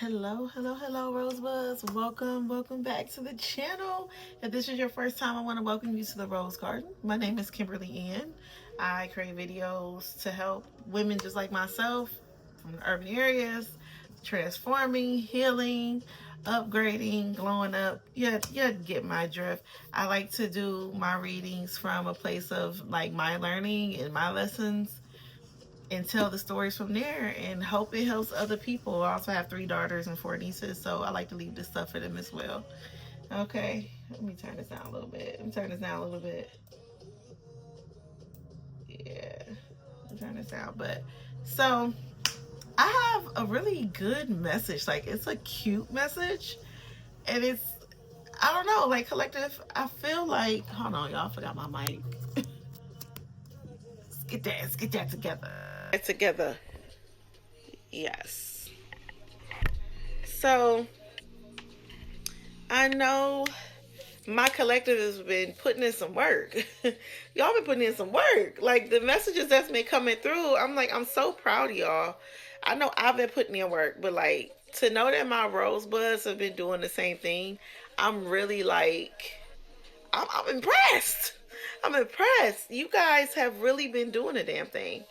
Hello, Rosebuds. Welcome back to the channel. If this is your first time, I want to welcome you to the Rose Garden. My name is Kimberly Ann. I create videos to help women just like myself from the urban areas, transforming, healing, upgrading, glowing up. You get my drift. I like to do my readings from a place of like my learning and my lessons and tell the stories from there and hope it helps other people. I also have 3 daughters and 4 nieces, so I like to leave this stuff for them as well. Okay, let me turn this down a little bit. Let me turn this down a little bit. Yeah, I'll turn this down. But so I have a really good message. Like it's a cute message, and it's I don't know, like collective. I feel like hold on, y'all. I forgot my mic. Let's get that together. Together. Yes. So I know my collective has been putting in some work. Y'all been putting in some work. Like the messages that's been coming through, I'm like, I'm so proud of y'all. I know I've been putting in work, but like to know that my rosebuds have been doing the same thing, I'm really like, I'm impressed. I'm impressed. You guys have really been doing the damn thing.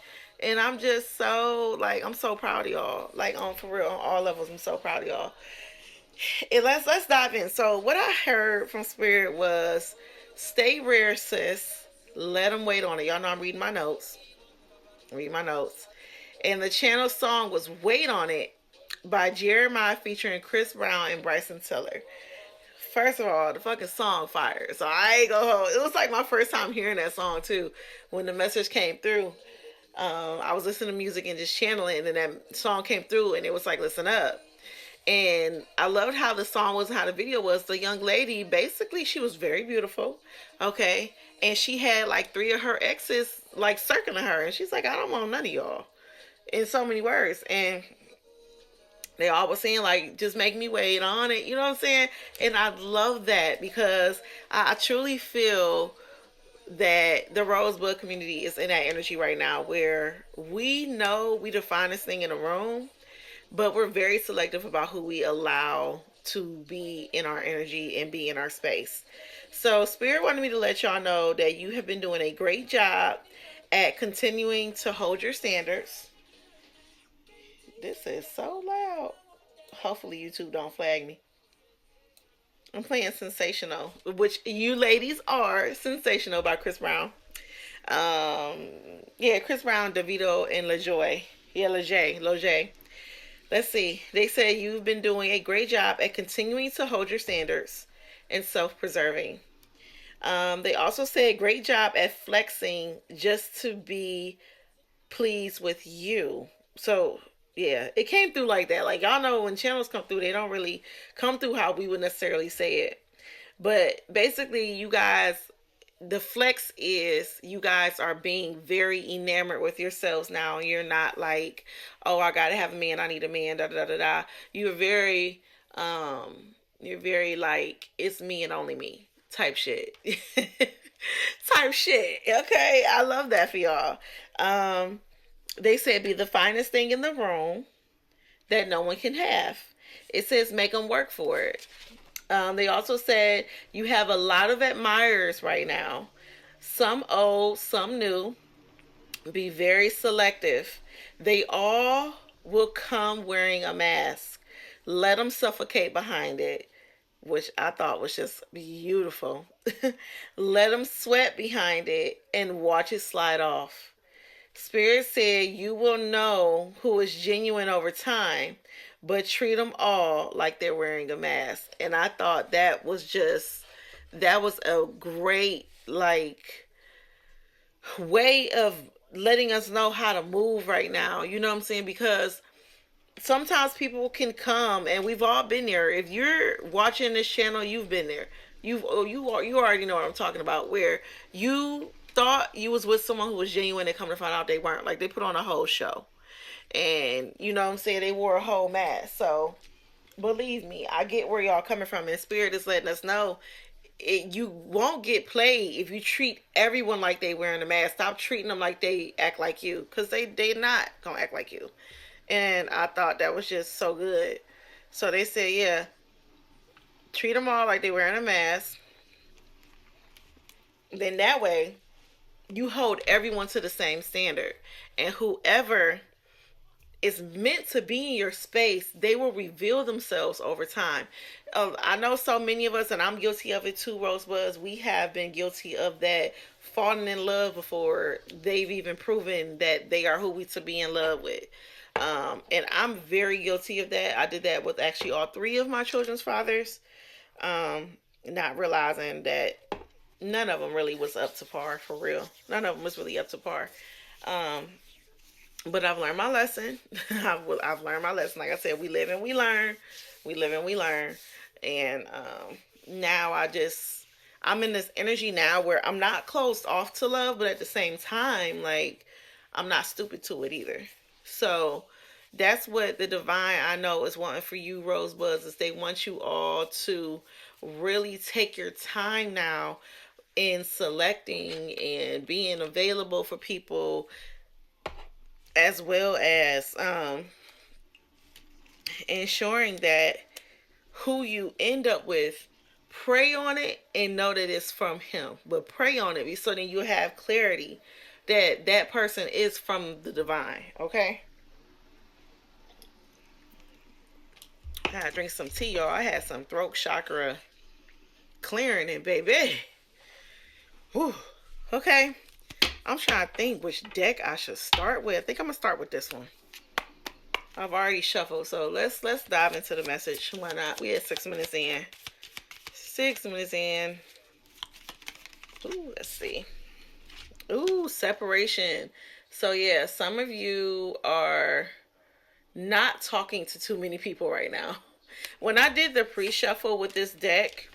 And I'm just so like I'm so proud of y'all. Like on for real on all levels. I'm so proud of y'all. And let's dive in. So what I heard from Spirit was, "Stay rare, sis. Let them wait on it." Y'all know I'm reading my notes. Read my notes. And the channel song was "Wait on It" by Jeremiah featuring Chris Brown and Bryson Tiller. First of all, the fucking song fire. So I ain't go home. It was like my first time hearing that song too. When the message came through, I was listening to music and just channeling, and then that song came through, and it was like, "Listen up." And I loved how the song was, how the video was. The young lady, basically, she was very beautiful, okay? And she had like 3 of her exes like circling her. And she's like, "I don't want none of y'all," in so many words. And they all were saying, like, "Just make me wait on it." You know what I'm saying? And I love that because I truly feel that the Rosebud community is in that energy right now where we know we the finest thing in the room, but we're very selective about who we allow to be in our energy and be in our space. So, Spirit wanted me to let y'all know that you have been doing a great job at continuing to hold your standards. This is so loud. Hopefully, YouTube don't flag me. I'm playing Sensational, which you ladies are Sensational by Chris Brown. Um, yeah, Chris Brown, Davido, and LaJoy. Yeah, Lojay. Let's see. They say you've been doing a great job at continuing to hold your standards and self preserving. They also said great job at flexing just to be pleased with you. So, yeah, it came through like that. Like, y'all know when channels come through, they don't really come through how we would necessarily say it. But basically, you guys, the flex is you guys are being very enamored with yourselves now. You're not like, "Oh, I gotta have a man, I need a man, da da da da." You're very you're very like, "It's me and only me" type shit. Type shit. Okay. I love that for y'all. Um they said be the finest thing in the room that no one can have. It says make them work for it. They also said you have a lot of admirers right now, some old, some new. Be very selective. They all will come wearing a mask. Let them suffocate behind it, which I thought was just beautiful. Let them sweat behind it and watch it slide off. Spirit said you will know who is genuine over time, but treat them all like they're wearing a mask. And I thought that was a great, like, way of letting us know how to move right now. You know what I'm saying? Because sometimes people can come, and we've all been there. If you're watching this channel, you've been there. You already know what I'm talking about. Where you thought you was with someone who was genuine, and come to find out they weren't. Like they put on a whole show, and you know what I'm saying, they wore a whole mask. So believe me, I get where y'all coming from, and Spirit is letting us know you won't get played if you treat everyone like they wearing a mask. Stop treating them like they act like you, because they not gonna act like you. And I thought that was just so good. So they said, yeah, treat them all like they wearing a mask. Then that way, you hold everyone to the same standard, and whoever is meant to be in your space, they will reveal themselves over time. I know so many of us, and I'm guilty of it too, Rosebuds. We have been guilty of that, falling in love before they've even proven that they are who we to be in love with. And I'm very guilty of that. I did that with actually all three of my children's fathers, not realizing that none of them really was up to par for real. None of them was really up to par. Um, but I've learned my lesson. I've learned my lesson. Like I said, we live and we learn. We live and we learn. And now I'm in this energy now where I'm not closed off to love, but at the same time, like, I'm not stupid to it either. So that's what the divine, I know, is wanting for you, Rosebuds, is they want you all to really take your time now in selecting and being available for people, as well as ensuring that who you end up with, pray on it and know that it's from him. But pray on it so then you have clarity that that person is from the divine. Okay? I gotta drink some tea, y'all. I had some throat chakra clearing it, baby. Whew. Okay. I'm trying to think which deck I should start with. I think I'm gonna start with this one. I've already shuffled, so let's dive into the message. Why not? We had 6 minutes in. 6 minutes in. Ooh, let's see. Ooh, separation. So yeah, some of you are not talking to too many people right now. When I did the pre-shuffle with this deck,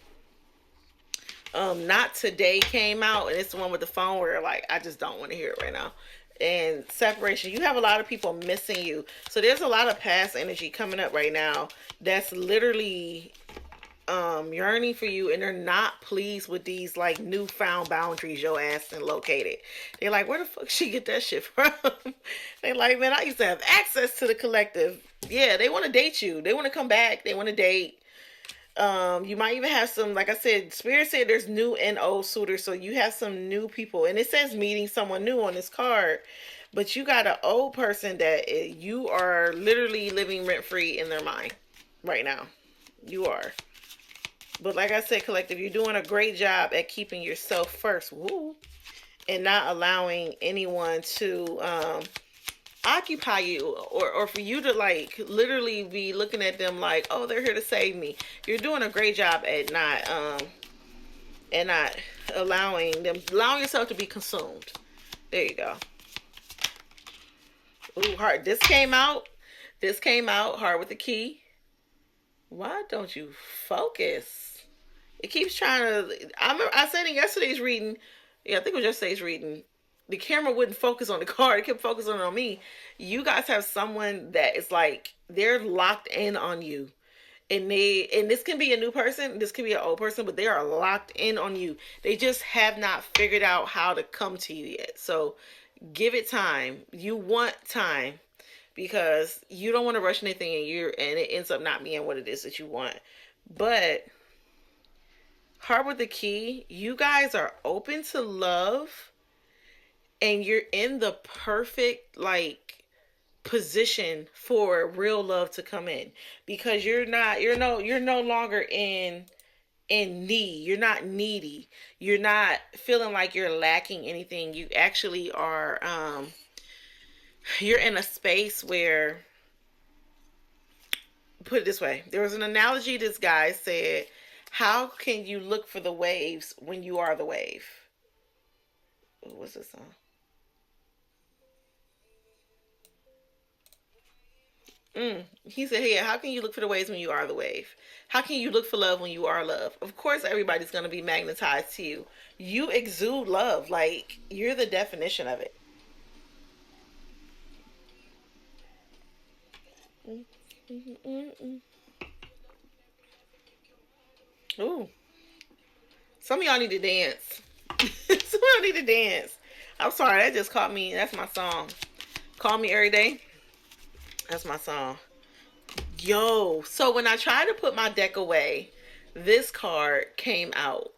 Not Today came out, and it's the one with the phone where like I just don't want to hear it right now. And separation, you have a lot of people missing you. So there's a lot of past energy coming up right now that's literally yearning for you, and they're not pleased with these like newfound boundaries your ass and located. They're like, where the fuck she get that shit from? They're like, man, I used to have access to the collective. Yeah, they want to date you. They want to come back. They want to date. You might even have some, like I said, Spirit said there's new and old suitors, so you have some new people, and it says meeting someone new on this card, but you got an old person that you are literally living rent free in their mind right now. You are. But like I said, collective, you're doing a great job at keeping yourself first. Woo. And not allowing anyone to occupy you, or for you to like literally be looking at them like, oh, they're here to save me. You're doing a great job at not allowing yourself to be consumed. There you go. Ooh, heart. This came out hard with the key. Why don't you focus? It keeps trying to. I said in yesterday's reading. Yeah, I think it was yesterday's reading. The camera wouldn't focus on the card. It kept focusing on me. You guys have someone that is like they're locked in on you, and this can be a new person. This can be an old person, but they are locked in on you. They just have not figured out how to come to you yet. So give it time. You want time, because you don't want to rush anything, and it ends up not being what it is that you want. But heart with the key, you guys are open to love, and you're in the perfect like position for real love to come in, because you're no longer in need. You're not needy. You're not feeling like you're lacking anything. You actually are you're in a space where, put it this way, there was an analogy this guy said, how can you look for the waves when you are the wave? What's this song? He said, hey, how can you look for the waves when you are the wave? How can you look for love when you are love? Of course, everybody's going to be magnetized to you. You exude love. Like, you're the definition of it. Ooh. Some of y'all need to dance. Some of y'all need to dance. I'm sorry, that just caught me. That's my song. Call Me Every Day. That's my song. Yo, so when I tried to put my deck away, this card came out.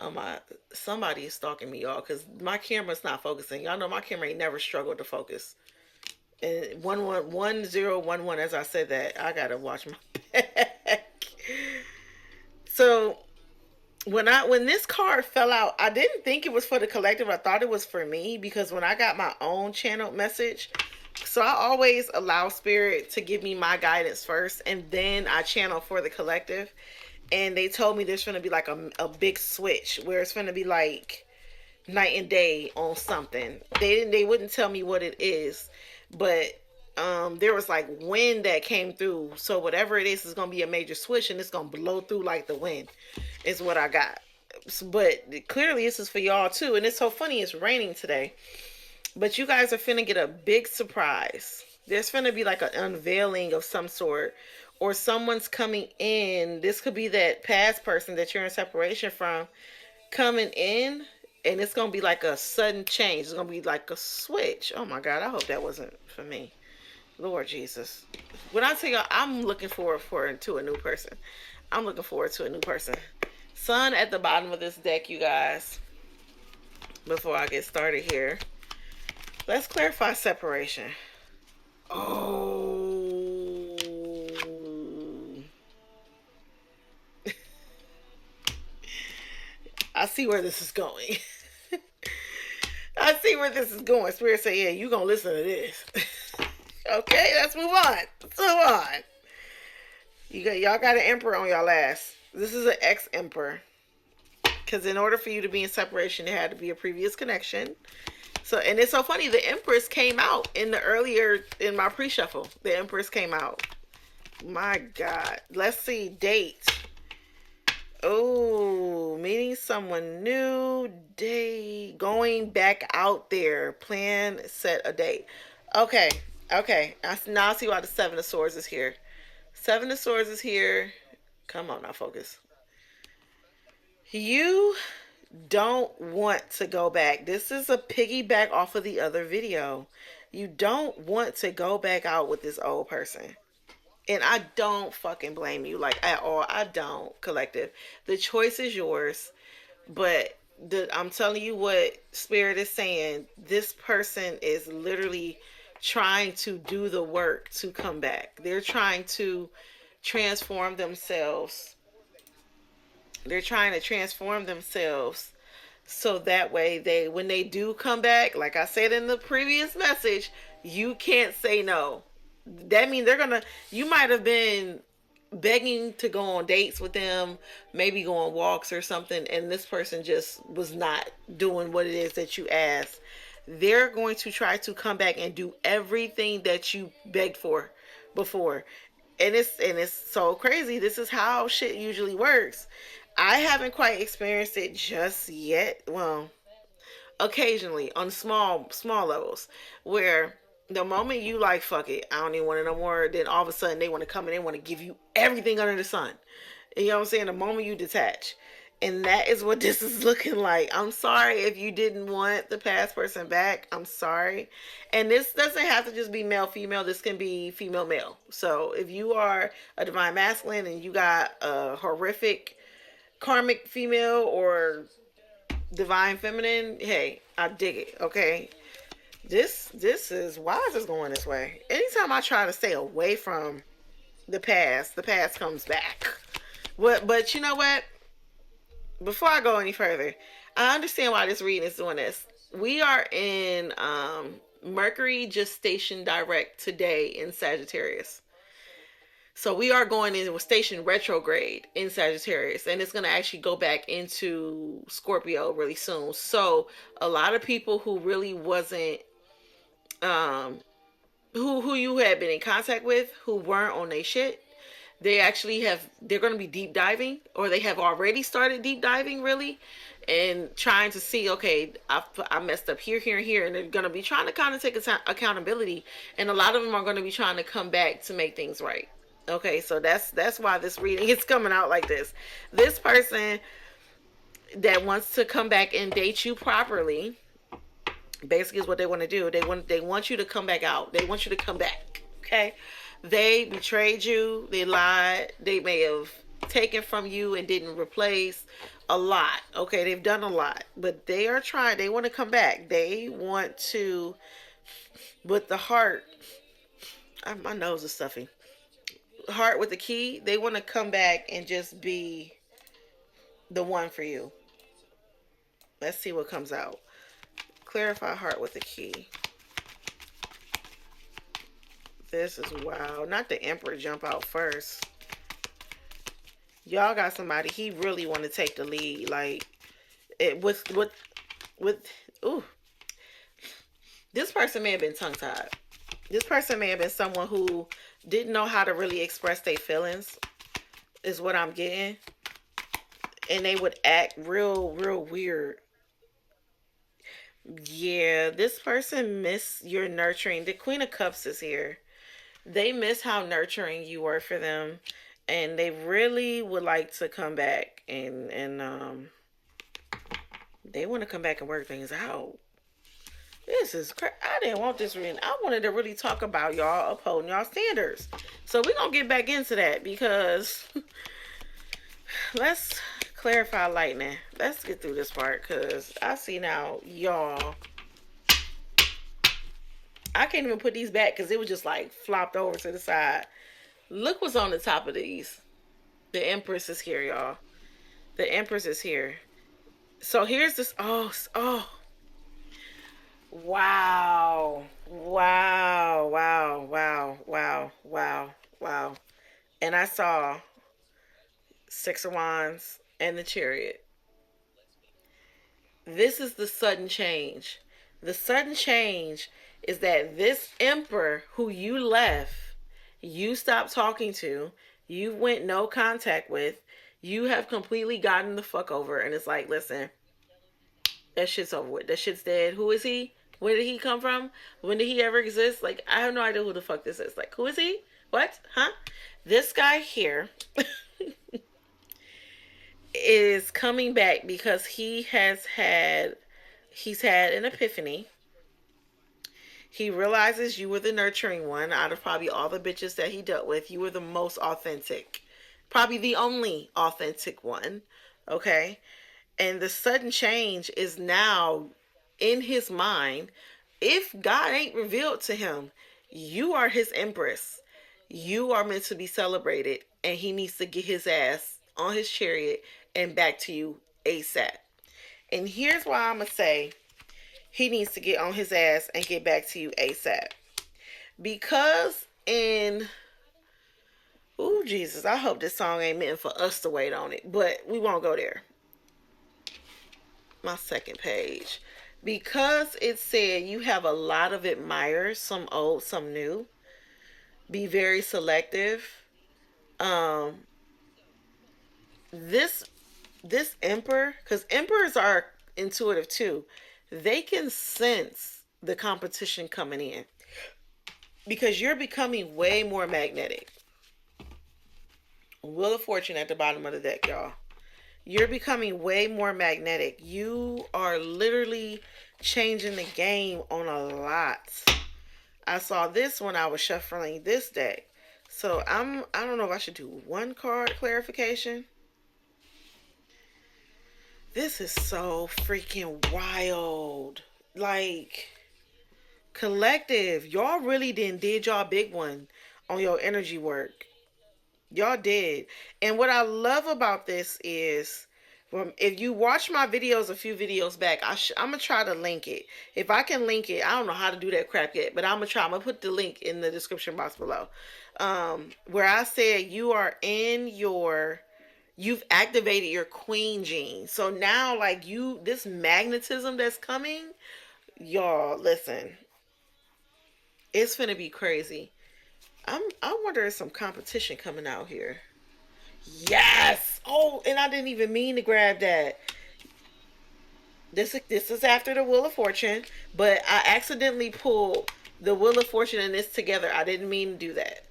Oh my, somebody is stalking me, y'all, because my camera's not focusing. Y'all know my camera ain't never struggled to focus. And 1011, as I said that, I gotta watch my back. So when this card fell out, I didn't think it was for the collective. I thought it was for me because when I got my own channel message, so I always allow spirit to give me my guidance first, and then I channel for the collective. And they told me there's gonna be like a big switch where it's gonna be like night and day on something. They wouldn't tell me what it is, but there was like wind that came through. So whatever it is gonna be a major switch, and it's gonna blow through like the wind. Is what I got. But clearly this is for y'all too. And it's so funny. It's raining today, but you guys are finna get a big surprise. There's finna be like an unveiling of some sort, or someone's coming in. This could be that past person that you're in separation from coming in, and it's gonna be like a sudden change. It's gonna be like a switch. Oh my God, I hope that wasn't for me. Lord Jesus. When I tell y'all, I'm looking forward to a new person. I'm looking forward to a new person. Sun at the bottom of this deck, you guys. Before I get started here, let's clarify separation. Oh. I see where this is going. I see where this is going. Spirit say, yeah, you gonna listen to this. Okay, let's move on. Let's move on. Y'all got an emperor on y'all ass. This is an ex-emperor. Because in order for you to be in separation, there had to be a previous connection. So, and it's so funny, the Empress came out in my pre-shuffle. The Empress came out. My God. Let's see, date. Oh, meeting someone new, date, going back out there, plan, set a date. Okay. Now I see why the Seven of Swords is here. Seven of Swords is here. Come on now, focus. You don't want to go back. This is a piggyback off of the other video. You don't want to go back out with this old person. And I don't fucking blame you, like, at all. I don't, collective. The choice is yours. But I'm telling you what Spirit is saying. This person is literally trying to do the work to come back. They're trying to transform themselves. They're trying to transform themselves so that way when they do come back, like I said in the previous message, you can't say no. That means you might have been begging to go on dates with them, maybe go on walks or something, and this person just was not doing what it is that you asked. They're going to try to come back and do everything that you begged for before. And it's so crazy. This is how shit usually works. I haven't quite experienced it just yet. Well, occasionally on small levels, where the moment you like, fuck it, I don't even want it no more, then all of a sudden they want to come in and want to give you everything under the sun. And you know what I'm saying? The moment you detach. And that is what this is looking like. I'm sorry if you didn't want the past person back. I'm sorry. And this doesn't have to just be male, female. This can be female, male. So if you are a divine masculine and you got a horrific karmic female or divine feminine, hey, I dig it. Okay. This is, why is this going this way? Anytime I try to stay away from the past comes back. But you know what? Before I go any further, I understand why this reading is doing this. We are in Mercury gestation direct today in Sagittarius. So we are going in with station retrograde in Sagittarius, and it's going to actually go back into Scorpio really soon. So a lot of people who really wasn't, who you had been in contact with, who weren't on their shit, they're going to be deep diving, or they have already started deep diving really, and trying to see, okay, I messed up here, here, and here, and they're going to be trying to kind of take accountability, and a lot of them are going to be trying to come back to make things right. Okay, so that's why this reading is coming out like this. This person that wants to come back and date you properly, basically is what they want to do. They want you to come back out. They want you to come back. Okay. They betrayed you. They lied. They may have taken from you and didn't replace a lot. Okay, they've done a lot, but they are trying. They want to come back. They want to, with the heart. My nose is stuffy. Heart with the key. They want to come back and just be the one for you. Let's see what comes out. Clarify heart with the key. This is wow. Not the Emperor jump out first. Y'all got somebody. He really want to take the lead. Like it with. Ooh, this person may have been tongue tied. This person may have been someone who didn't know how to really express their feelings. Is what I'm getting, and they would act real weird. Yeah, this person miss your nurturing. The Queen of Cups is here. They miss how nurturing you were for them, and they really would like to come back and they want to come back and work things out. This is I didn't want this reading. I wanted to really talk about y'all upholding y'all standards. So we're gonna get back into that because let's clarify lightning. Let's get through this part because I see now y'all. I can't even put these back because it was just like flopped over to the side. Look what's on the top of these. The Empress is here, y'all. The Empress is here. So here's this. Oh. Wow. Wow. Wow. Wow. Wow. Wow. Wow. And I saw Six of Wands and the Chariot. This is the sudden change. The sudden change is that this Emperor who you left, you stopped talking to, you went no contact with, you have completely gotten the fuck over, and it's like, listen, that shit's over with. That shit's dead. Who is he? Where did he come from? When did he ever exist? Like, I have no idea who the fuck this is. Like, who is he? What? Huh? This guy here is coming back because he's had an epiphany. He realizes you were the nurturing one out of probably all the bitches that he dealt with. You were the most authentic. Probably the only authentic one. Okay? And the sudden change is now in his mind. If God ain't revealed to him, you are his empress. You are meant to be celebrated. And he needs to get his ass on his chariot and back to you ASAP. And here's why I'm going to say he needs to get on his ass and get back to you ASAP. Because in... Ooh, Jesus, I hope this song ain't meant for us to wait on it. But we won't go there. My second page. Because it said you have a lot of admirers, some old, some new. Be very selective. Um, this emperor, because emperors are intuitive too, they can sense the competition coming in because you're becoming way more magnetic. Wheel of Fortune at the bottom of the deck, y'all. You're becoming way more magnetic. You are literally changing the game on a lot. I saw this when I was shuffling this deck. So I don't know if I should do one card clarification. This is so freaking wild. Like, collective, y'all really did y'all big one on your energy work. Y'all did. And what I love about this is, if you watch my videos a few videos back, I'm going to try to link it. If I can link it, I don't know how to do that crap yet, but I'm going to try. I'm going to put the link in the description box below. Where I said you are in your... You've activated your queen gene. So now, like, this magnetism that's coming, y'all, listen, it's gonna be crazy. I wonder if some competition coming out here. Yes. Oh, and I didn't even mean to grab that. This is after the Wheel of Fortune, but I accidentally pulled the Wheel of Fortune and this together. I didn't mean to do that.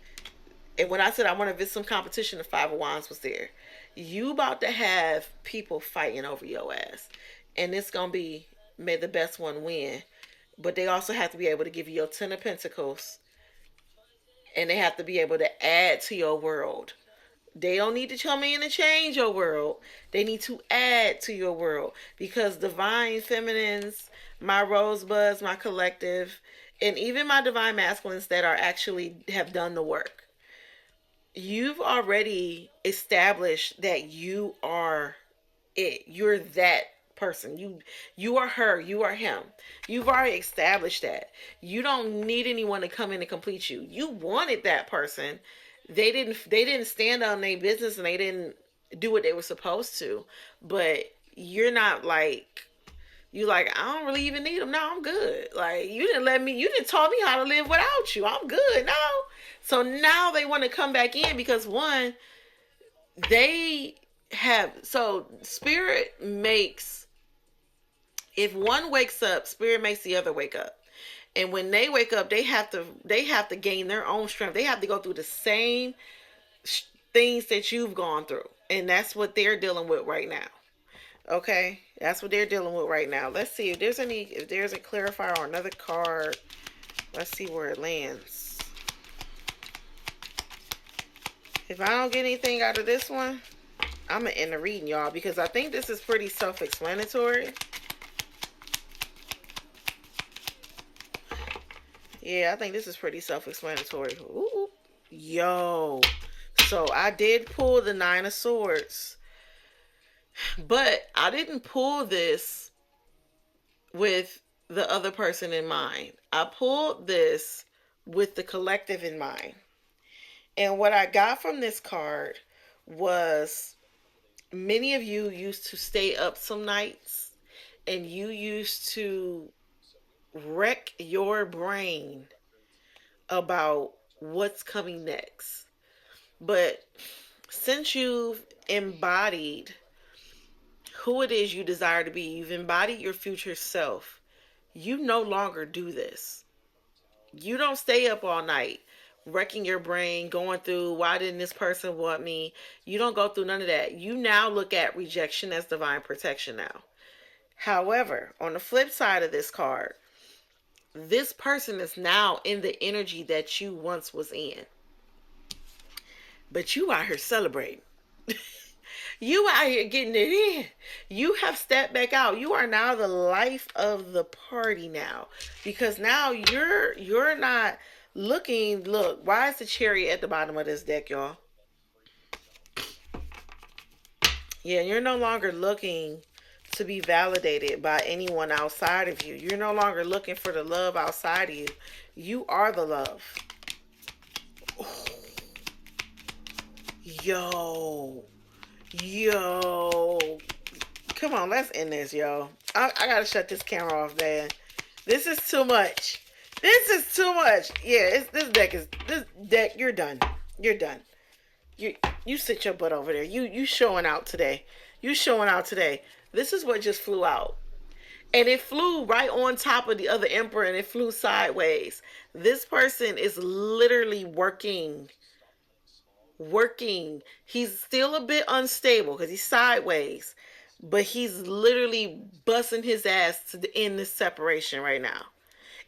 And when I said I want to visit some competition, the Five of Wands was there. You about to have people fighting over your ass. And it's going to be, may the best one win. But they also have to be able to give you your Ten of Pentacles and they have to be able to add to your world. They don't need to come in and change your world. They need to add to your world, because divine feminines, my rosebuds, my collective, and even my divine masculines that are actually have done the work. You've already established that you are it. You're that person. You are her. You are him. You've already established that. You don't need anyone to come in and complete you. You wanted that person. They didn't stand on their business, and they didn't do what they were supposed to. But you're not like, you like, I don't really even need them. No, I'm good. Like, you didn't taught me how to live without you. I'm good now. So now they want to come back in because, one, they have, so spirit makes, if one wakes up, spirit makes the other wake up. And when they wake up, they have to gain their own strength. They have to go through the same things that you've gone through. And that's what they're dealing with right now. Okay? That's what they're dealing with right now. Let's see if there's a clarifier or another card. Let's see where it lands. If I don't get anything out of this one, I'm going to end the reading, y'all, because I think this is pretty self-explanatory. Yeah, I think this is pretty self-explanatory. Ooh. Yo. So I did pull the Nine of Swords. But I didn't pull this with the other person in mind. I pulled this with the collective in mind. And what I got from this card was, many of you used to stay up some nights, and you used to wreck your brain about what's coming next. But since you've embodied who it is you desire to be, you've embodied your future self, you no longer do this. You don't stay up all night wrecking your brain, going through, why didn't this person want me? You don't go through none of that. You now look at rejection as divine protection now. However, on the flip side of this card, this person is now in the energy that you once was in. But you out here celebrating. You out here getting it in. You have stepped back out. You are now the life of the party now. Because now you're not looking. Look, why is the Chariot at the bottom of this deck, y'all? Yeah, you're no longer looking to be validated by anyone outside of you. You're no longer looking for the love outside of you. You are the love. Oh. Yo. Come on, let's end this, yo. I gotta shut this camera off, man. This is too much. This is too much. Yeah, this deck, you're done. You're done. You sit your butt over there. You showing out today. You showing out today. This is what just flew out. And it flew right on top of the other Emperor, and it flew sideways. This person is literally working. He's still a bit unstable because he's sideways, but he's literally busting his ass to end this separation right now.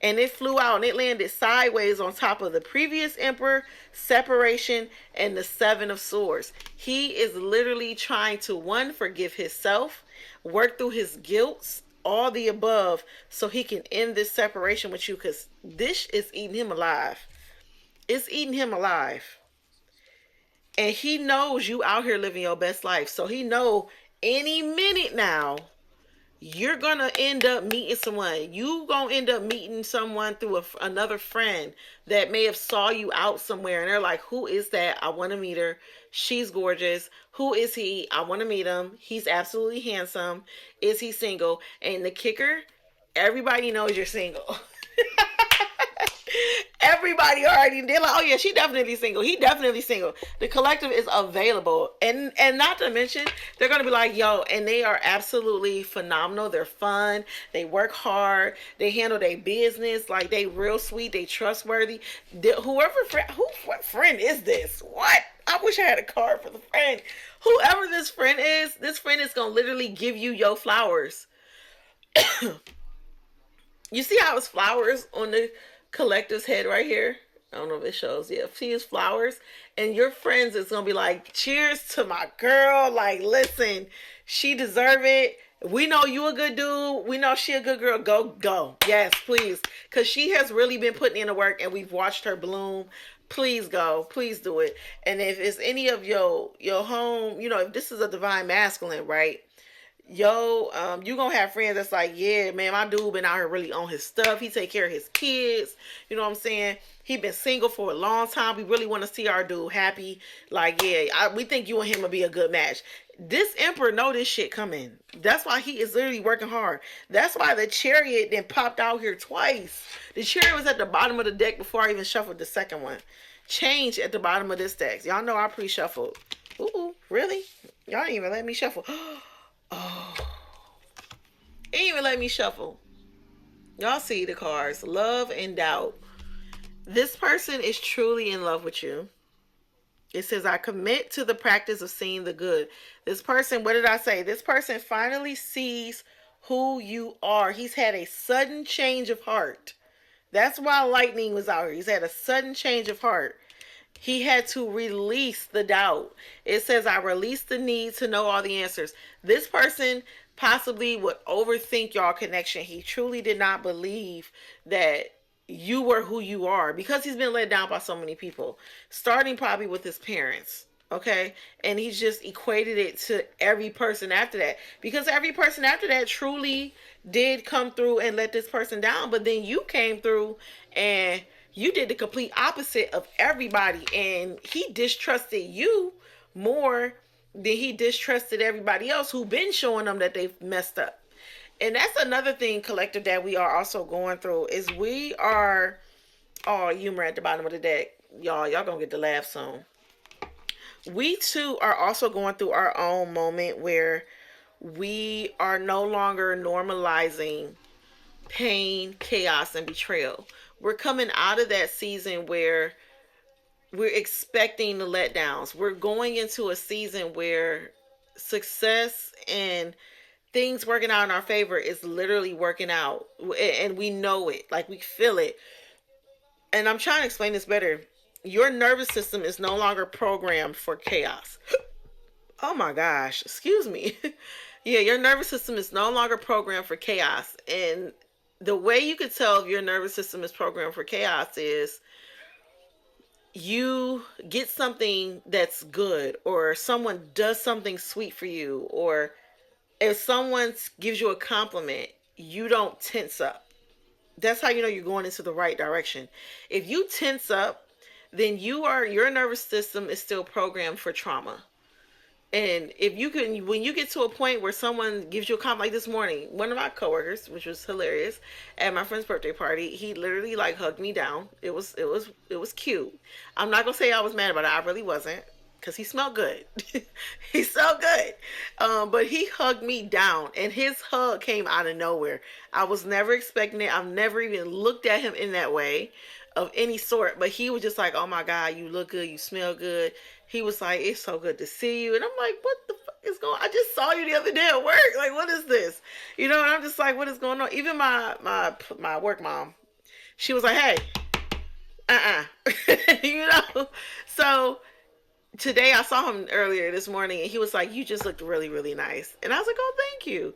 And it flew out and it landed sideways on top of the previous Emperor, separation, and the Seven of Swords. He is literally trying to, one, forgive himself, work through his guilt, all the above, so he can end this separation with you, because this is eating him alive. It's eating him alive. And he knows you out here living your best life. So he know any minute now, you're going to end up meeting someone. You going to end up meeting someone through another friend that may have saw you out somewhere. And they're like, who is that? I want to meet her. She's gorgeous. Who is he? I want to meet him. He's absolutely handsome. Is he single? And the kicker, everybody knows you're single. Everybody already, they're like, oh yeah, she definitely single. He definitely single. The collective is available. And not to mention, they're going to be like, yo, and they are absolutely phenomenal. They're fun. They work hard. They handle their business. Like, they real sweet. They trustworthy. What friend is this? What? I wish I had a card for the friend. Whoever this friend is going to literally give you your flowers. You see how it's flowers on the collective's head right here? I don't know if it shows. Yeah, she is flowers, and your friends is gonna be like, "Cheers to my girl!" Like, listen, she deserve it. We know you a good dude. We know she a good girl. Go, go. Yes, please, because she has really been putting in the work, and we've watched her bloom. Please go. Please do it. And if it's any of your home, if this is a divine masculine, right? You gonna have friends that's like, yeah, man, my dude been out here really on his stuff. He take care of his kids. You know what I'm saying? He been single for a long time. We really want to see our dude happy. Like, yeah, we think you and him will be a good match. This emperor know this shit coming. That's why he is literally working hard. That's why the chariot then popped out here twice. The chariot was at the bottom of the deck before I even shuffled the second one. Change at the bottom of this deck. Y'all know I pre-shuffled. Ooh, really? Y'all didn't even let me shuffle. Oh, it didn't even let me shuffle. Y'all see the cards. Love and doubt. This person is truly in love with you. It says, I commit to the practice of seeing the good. This person, what did I say? This person finally sees who you are. He's had a sudden change of heart. That's why lightning was out here. He's had a sudden change of heart. He had to release the doubt. It says, I release the need to know all the answers. This person possibly would overthink y'all connection. He truly did not believe that you were who you are because he's been let down by so many people, starting probably with his parents. Okay. And he's just equated it to every person after that, because every person after that truly did come through and let this person down. But then you came through and you did the complete opposite of everybody, and he distrusted you more than he distrusted everybody else who been showing them that they've messed up. And that's another thing, collective, that we are also going through is we are all humor at the bottom of the deck. Y'all gonna get the laugh soon. We too are also going through our own moment where we are no longer normalizing pain, chaos, and betrayal. We're coming out of that season where we're expecting the letdowns. We're going into a season where success and things working out in our favor is literally working out. And we know it. Like, we feel it. And I'm trying to explain this better. Your nervous system is no longer programmed for chaos. Oh my gosh. Excuse me. Yeah, your nervous system is no longer programmed for chaos. And the way you could tell if your nervous system is programmed for chaos is you get something that's good, or someone does something sweet for you, or if someone gives you a compliment, you don't tense up. That's how you know you're going into the right direction. If you tense up, then your nervous system is still programmed for trauma. And if you can, when you get to a point where someone gives you a compliment, like this morning, one of my coworkers, which was hilarious, at my friend's birthday party, he literally like hugged me down. It was cute. I'm not gonna say I was mad about it. I really wasn't, because he smelled good. He smelled good. But he hugged me down, and his hug came out of nowhere. I was never expecting it. I've never even looked at him in that way of any sort. But he was just like, "Oh my God, you look good. You smell good." He was like, "It's so good to see you." And I'm like, "What the fuck is going on? I just saw you the other day at work. Like, what is this?" And I'm just like, what is going on? Even my work mom, she was like, "Hey, So today I saw him earlier this morning, and he was like, "You just looked really, really nice." And I was like, "Oh, thank you."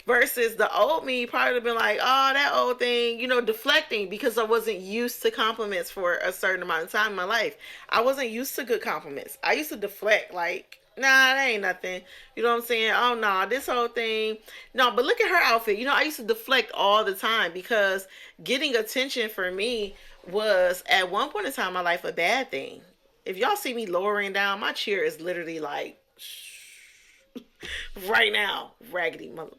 Versus the old me probably would have been like, "Oh, that old thing," deflecting, because I wasn't used to compliments for a certain amount of time in my life. I wasn't used to good compliments. I used to deflect, like, "Nah, that ain't nothing." You know what I'm saying? "Oh, nah, this whole thing. No, but look at her outfit." I used to deflect all the time, because getting attention for me was, at one point in time in my life, a bad thing. If y'all see me lowering down, my chair is literally like, right now, raggedy mother.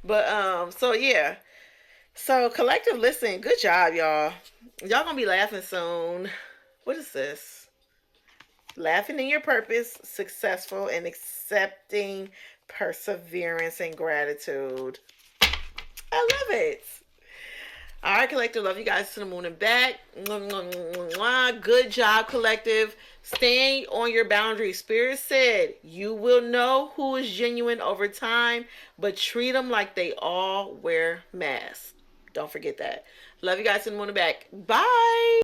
But so yeah, so collective, listen, good job, y'all gonna be laughing soon. What is this? Laughing in your purpose, successful, and accepting perseverance and gratitude. I love it. All right, collective, love you guys to the moon and back. Good job, collective. Staying on your boundaries. Spirit said you will know who is genuine over time, but treat them like they all wear masks. Don't forget that. Love you guys to the moon and back. Bye.